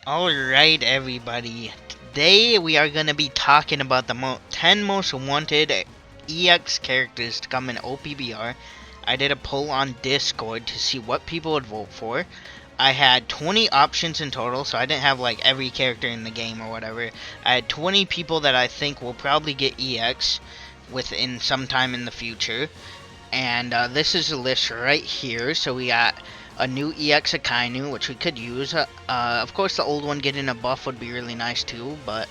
Alright, everybody. Today we are going to be talking about the 10 most wanted EX characters to come in OPBR. I did a poll on Discord to see what people would vote for. I had 20 options in total, so I didn't have like every character in the game or whatever. I had 20 people that I think will probably get EX within some time in the future. And this is the list right here. So we got a new EX Akainu, which we could use. Of course, the old one getting a buff would be really nice too, but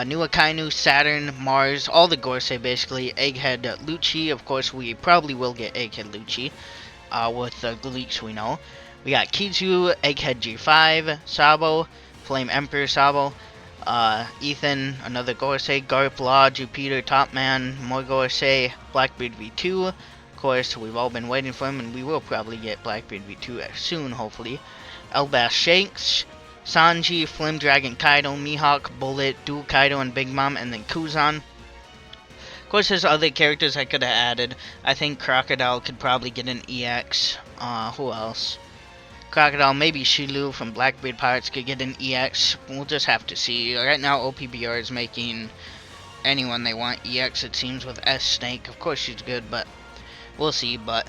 new Akainu, Saturn, Mars, all the Gorsei basically. Egghead Lucci, of course, we probably will get Egghead Lucci with the leaks we know. We got Kizu, Egghead G5, Sabo, Flame Emperor Sabo, Ethan, another Gorsei, Garp Law, Jupiter, Topman, more Gorsei, Blackbeard V2. Of course, we've all been waiting for him, and we will probably get Blackbeard V2 soon, hopefully. Elbass Shanks, Sanji, Flame Dragon Kaido, Mihawk, Bullet, Dual Kaido, and Big Mom, and then Kuzan. Of course, there's other characters I could have added. I think Crocodile could probably get an EX. Who else? Crocodile, maybe Shilu from Blackbeard Pirates could get an EX. We'll just have to see. Right now, OPBR is making anyone they want EX, it seems, with S Snake. Of course, she's good, but we'll see. But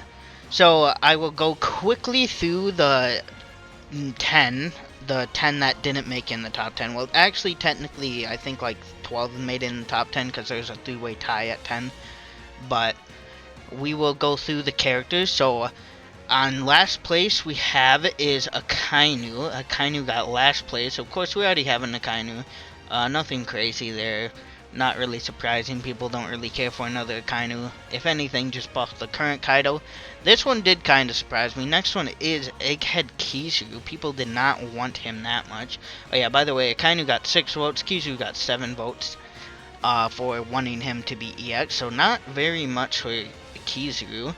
so I will go quickly through the 10 that didn't make in the top 10. Well, actually, technically, I think like 12 made it in the top 10 because there's a three-way tie at 10. But we will go through the characters. So on last place we have is Akainu. Akainu got last place. Of course, we already have an Akainu. Nothing crazy there. Not really surprising. People don't really care for another Akainu. If anything, just buff the current Kaido. This one did kind of surprise me. Next one is Egghead Kizu. People did not want him that much. Oh yeah, by the way, Akainu got 6 votes. Kizu got 7 votes for wanting him to be EX. So not very much for Kizu.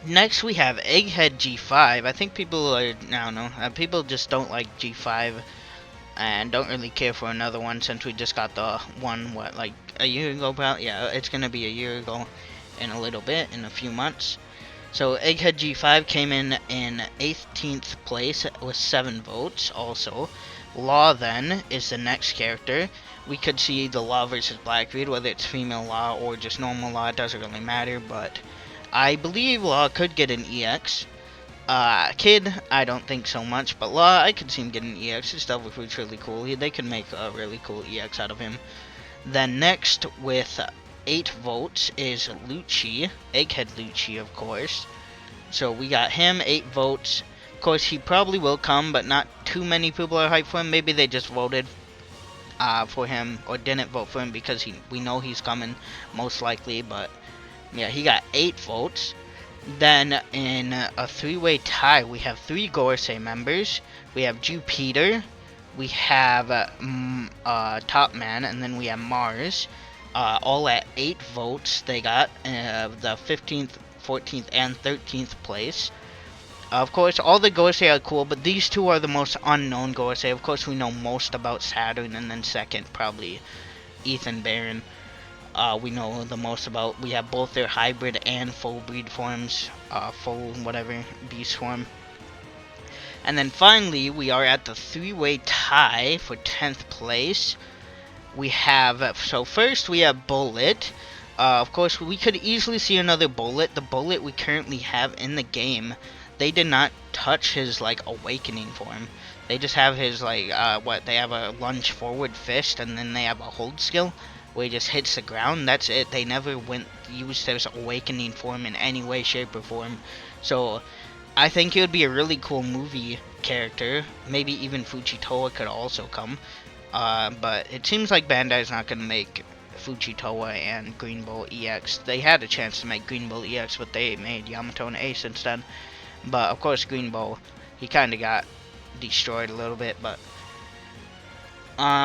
Next we have Egghead G5. I think people are, I don't know, people just don't like G5 and don't really care for another one since we just got the one, what, like a year ago about? Yeah, it's gonna be a year ago in a little bit, in a few months. So Egghead G5 came in 18th place with 7 votes also. Law then is the next character. We could see the Law versus Blackbeard, whether it's female Law or just normal Law, it doesn't really matter, but I believe Law could get an EX. Kid, I don't think so much, but Law, I could see him getting an EX. His stuff was really cool. They could make a really cool EX out of him. Then next, with 8 votes, is Lucci. Egghead Lucci, of course. So we got him, 8 votes. Of course, he probably will come, but not too many people are hyped for him. Maybe they just voted for him, or didn't vote for him because we know he's coming, most likely, but yeah, he got 8 votes. Then in a 3-way tie, we have 3 Gorsei members. We have Jupiter, we have Topman, and then we have Mars. All at 8 votes. They got the 15th, 14th, and 13th place. Of course, all the Gorsei are cool, but these 2 are the most unknown Gorsei. Of course, we know most about Saturn, and then second, probably Ethan Baron. We know the most about. We have both their hybrid and full breed forms, full whatever beast form. And then finally, we are at the 3-way tie for 10th place. We have, so first we have Bullet. Of course, we could easily see another Bullet. The Bullet we currently have in the game, they did not touch his like awakening form. They just have his like they have a lunge forward fist, and then they have a hold skill where he just hits the ground. That's it. They never used his awakening form in any way, shape, or form. So I think it would be a really cool movie character. Maybe even Fujitowa could also come. But it seems like Bandai's not going to make Fujitowa and Green Bull EX. They had a chance to make Green Bull EX, but they made Yamato and Ace instead. But of course, Green Bull, he kind of got destroyed a little bit, but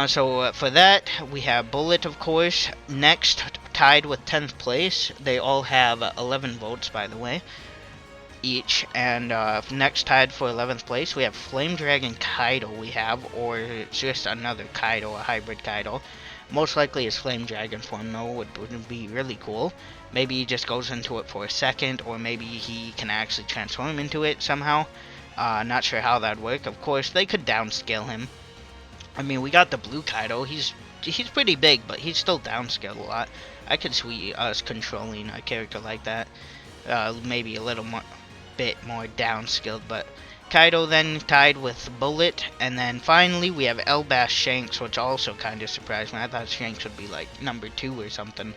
so for that, we have Bullet, of course. Next, tied with 10th place. They all have 11 votes, by the way, each. And next, tied for 11th place, we have Flame Dragon Kaido. We have, or just another Kaido, a hybrid Kaido. Most likely his Flame Dragon form, though, would be really cool. Maybe he just goes into it for a second, or maybe he can actually transform into it somehow. Not sure how that'd work. Of course, they could downscale him. I mean, we got the blue Kaido. He's pretty big, but he's still downscaled a lot. I could see us controlling a character like that. Maybe a little bit more downscaled, but Kaido then tied with Bullet, and then finally we have Elbas Shanks, which also kind of surprised me. I thought Shanks would be like number 2 or something,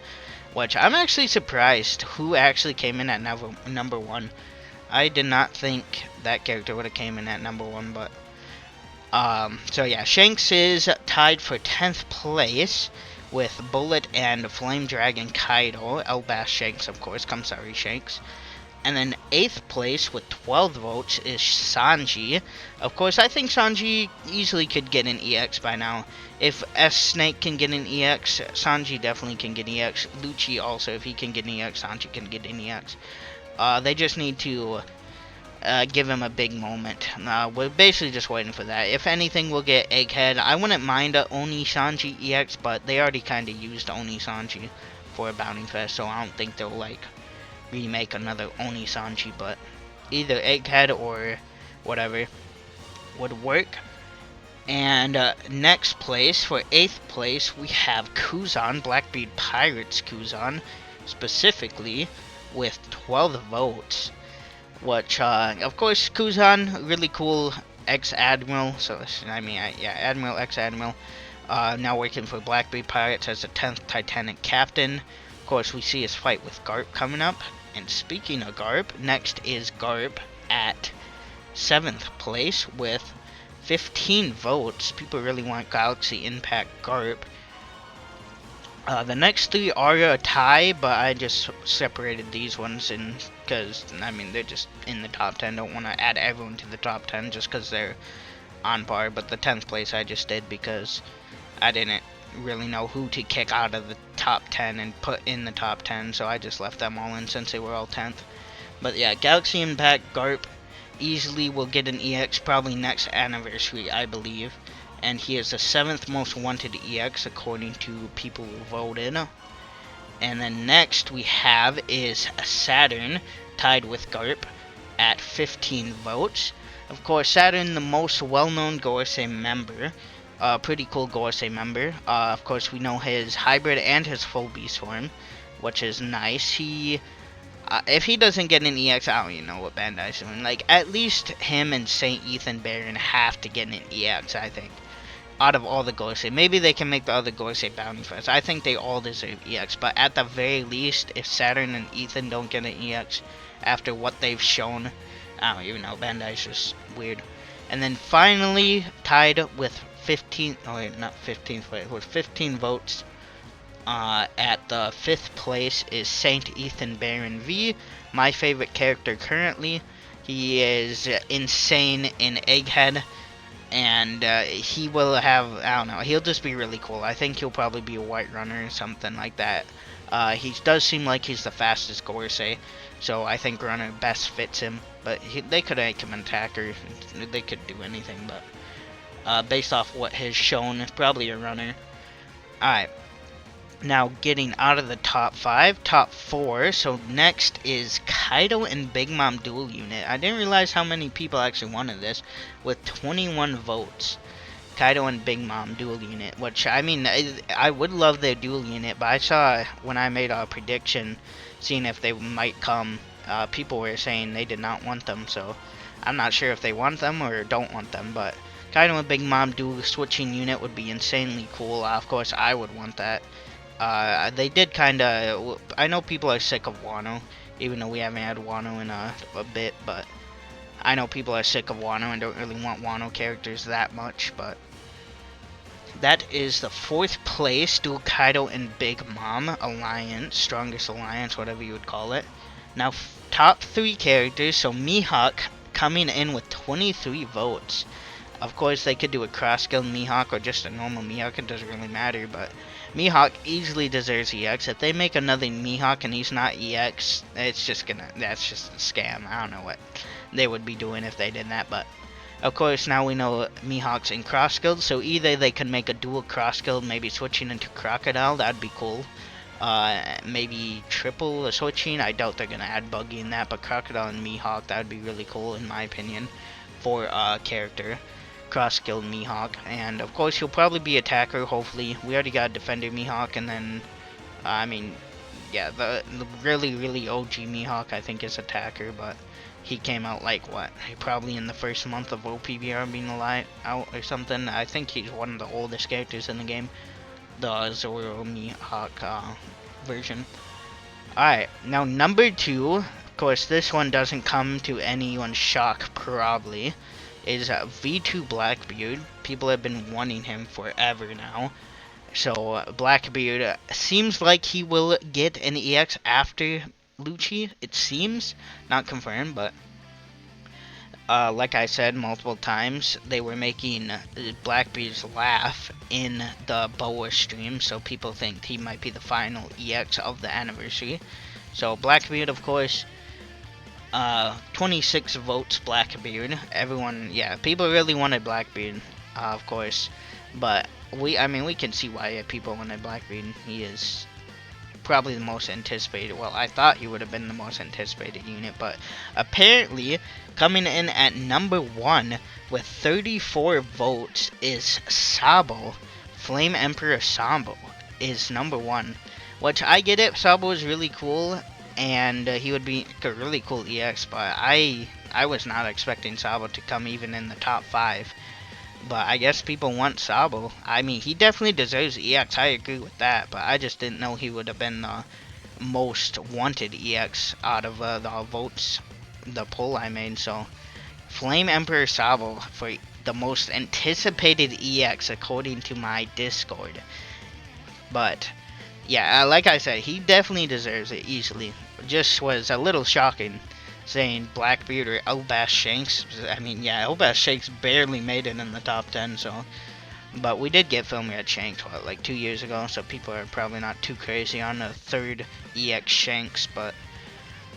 which I'm actually surprised who actually came in at number 1. I did not think that character would have came in at number 1, but so yeah, Shanks is tied for 10th place with Bullet and Flame Dragon Kaido. Elbas Shanks, of course, Kamsari Shanks. And then 8th place with 12 votes is Sanji. Of course, I think Sanji easily could get an EX by now. If S Snake can get an EX, Sanji definitely can get an EX. Lucci also, if he can get an EX, Sanji can get an EX. They just need to give him a big moment. We're basically just waiting for that. If anything, we'll get Egghead. I wouldn't mind a Oni Sanji EX, but they already kind of used Oni Sanji for a Bounty Fest, so I don't think they'll like remake another Oni Sanji, but either Egghead or whatever would work. And next place, for 8th place, we have Kuzan, Blackbeard Pirates Kuzan, specifically with 12 votes. Which, of course, Kuzan, really cool ex-admiral, so, I mean, yeah, admiral, ex-admiral, now working for Blackbeard Pirates as the 10th Titanic captain. Of course, we see his fight with Garp coming up, and speaking of Garp, next is Garp at 7th place with 15 votes. People really want Galaxy Impact Garp. The next 3 are a tie, but I just separated these ones in because, I mean, they're just in the top 10. Don't want to add everyone to the top 10 just because they're on par. But the 10th place I just did because I didn't really know who to kick out of the top 10 and put in the top 10, so I just left them all in since they were all 10th. But yeah, Galaxy Impact Garp easily will get an EX probably next anniversary, I believe. And he is the 7th most wanted EX according to people who voted. And then next we have is Saturn, tied with Garp at 15 votes. Of course, Saturn, the most well-known Gorosei member. Pretty cool Gorosei member. Of course, we know his hybrid and his full beast form, which is nice. He, if he doesn't get an EX, I don't even know what Bandai's doing. Like, at least him and Saint Ethan Baron have to get an EX, I think. Out of all the Gorosei. Maybe they can make the other Gorosei Bounty Fest. I think they all deserve EX. But at the very least, if Saturn and Ethan don't get an EX after what they've shown, I don't even know. Bandai's just weird. And then finally, tied with 15, oh wait, not 15th, wait, with 15 votes, at the 5th place is Saint Ethan Baron V. My favorite character currently. He is insane in Egghead. And he will have, I don't know, he'll just be really cool. I think he'll probably be a white runner or something like that. He does seem like he's the fastest Gorosei, so I think runner best fits him. But they could make him an attacker, they could do anything, but based off what has shown, probably a runner. Alright, now getting out of the top 5, top 4, so next is Kaido and Big Mom Dual Unit. I didn't realize how many people actually wanted this, with 21 votes. Kaido and Big Mom Dual Unit, which, I mean, I would love their Dual Unit, but I saw when I made a prediction, seeing if they might come, people were saying they did not want them, so I'm not sure if they want them or don't want them, but Kaido and Big Mom Dual Switching Unit would be insanely cool. Of course, I would want that. They did kinda, I know people are sick of Wano, even though we haven't had Wano in a bit, but I know people are sick of Wano and don't really want Wano characters that much, but that is the 4th place Dual Kaido and Big Mom Alliance, Strongest Alliance, whatever you would call it. Now, top 3 characters, so Mihawk coming in with 23 votes. Of course, they could do a cross-skill Mihawk or just a normal Mihawk, it doesn't really matter, but Mihawk easily deserves EX. If they make another Mihawk and he's not EX, it's just that's just a scam. I don't know what they would be doing if they did that, but of course now we know Mihawk's in cross-skilled, so either they can make a dual cross-skilled, maybe switching into Crocodile, that'd be cool. Maybe triple switching, I doubt they're gonna add Buggy in that, but Crocodile and Mihawk, that would be really cool in my opinion. 4 character, cross-skilled Mihawk, and of course he'll probably be attacker. Hopefully, we already got defender Mihawk, and then I mean, yeah, the really OG Mihawk I think is attacker, but he came out like what? Probably in the first month of OPBR being out or something. I think he's one of the oldest characters in the game, the Zoro Mihawk version. Alright, now number 2, of course this one doesn't come to anyone's shock probably, is V2 Blackbeard. People have been wanting him forever now. So Blackbeard seems like he will get an EX after Lucci, it seems. Not confirmed, but like I said multiple times, they were making Blackbeard's laugh in the Boa stream, so people think he might be the final EX of the anniversary. So Blackbeard, of course, 26 votes Blackbeard. Everyone, yeah, people really wanted Blackbeard, of course, but we can see why people wanted Blackbeard. He is probably the most anticipated. Well, I thought he would have been the most anticipated unit, but apparently coming in at number 1 with 34 votes is Sabo. Flame Emperor Sabo is number 1, which I get it. Sabo is really cool, and he would be a really cool EX, but I was not expecting Sabo to come even in the top 5. But I guess people want Sabo. I mean, he definitely deserves EX, I agree with that, but I just didn't know he would have been the most wanted EX out of the votes, the poll I made. So, Flame Emperor Sabo for the most anticipated EX according to my Discord. But, yeah, like I said, he definitely deserves it easily. Just was a little shocking saying Blackbeard or Elbash Shanks. I mean, yeah, Elbash Shanks barely made it in the top 10, so. But we did get Film Red Shanks, what, like 2 years ago, so people are probably not too crazy on the 3rd EX Shanks, but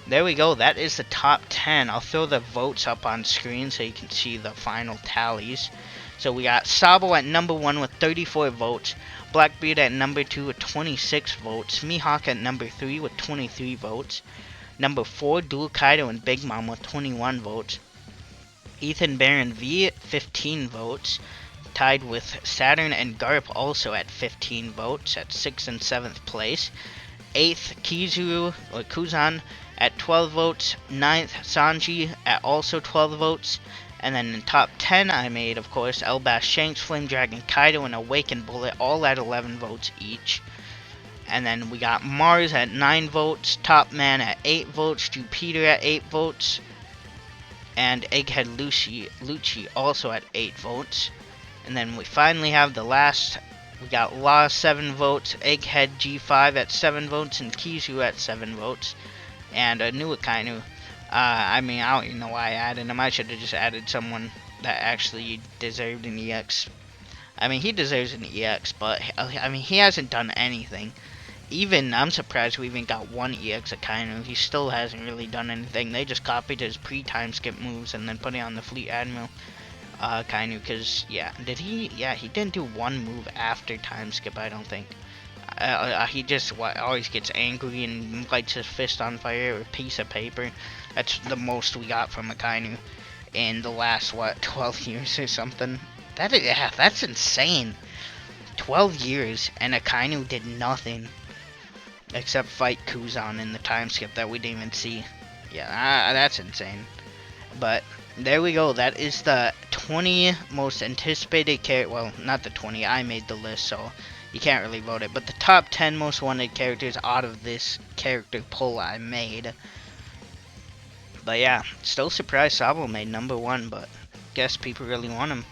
there we go. That is the top 10. I'll throw the votes up on screen so you can see the final tallies. So we got Sabo at number 1 with 34 votes, Blackbeard at number 2 with 26 votes, Mihawk at number 3 with 23 votes, number 4, Dual Kaido and Big Mom with 21 votes. Ethan Baron V, 15 votes. Tied with Saturn and Garp also at 15 votes at 6th and 7th place. 8th, Kizu or Kuzan at 12 votes. 9th, Sanji at also 12 votes. And then in top 10 I made, of course, Elbash Shanks, Flame Dragon, Kaido, and Awakened Bullet all at 11 votes each. And then we got Mars at 9 votes, Top Man at 8 votes, Jupiter at 8 votes, and Egghead Lucci also at 8 votes. And then we finally have the last, we got Law 7 votes, Egghead G5 at 7 votes, and Kizu at 7 votes. And New Akainu, I mean, I don't even know why I added him. I should have just added someone that actually deserved an EX. I mean, he deserves an EX, but, I mean, he hasn't done anything. Even, I'm surprised we even got 1 EX Akainu. He still hasn't really done anything. They just copied his pre-time skip moves and then put it on the Fleet Admiral Akainu. Because, yeah, did he? Yeah, he didn't do 1 move after time skip, I don't think. He just always gets angry and lights his fist on fire or a piece of paper. That's the most we got from Akainu in the last, 12 years or something. That's insane. 12 years and Akainu did nothing. Except fight Kuzan in the time skip that we didn't even see. Yeah, that's insane. But there we go. That is the 20 most anticipated character. Well, not the 20. I made the list, so you can't really vote it. But the top 10 most wanted characters out of this character poll I made. But yeah, still surprised Sabo made number 1, but guess people really want him.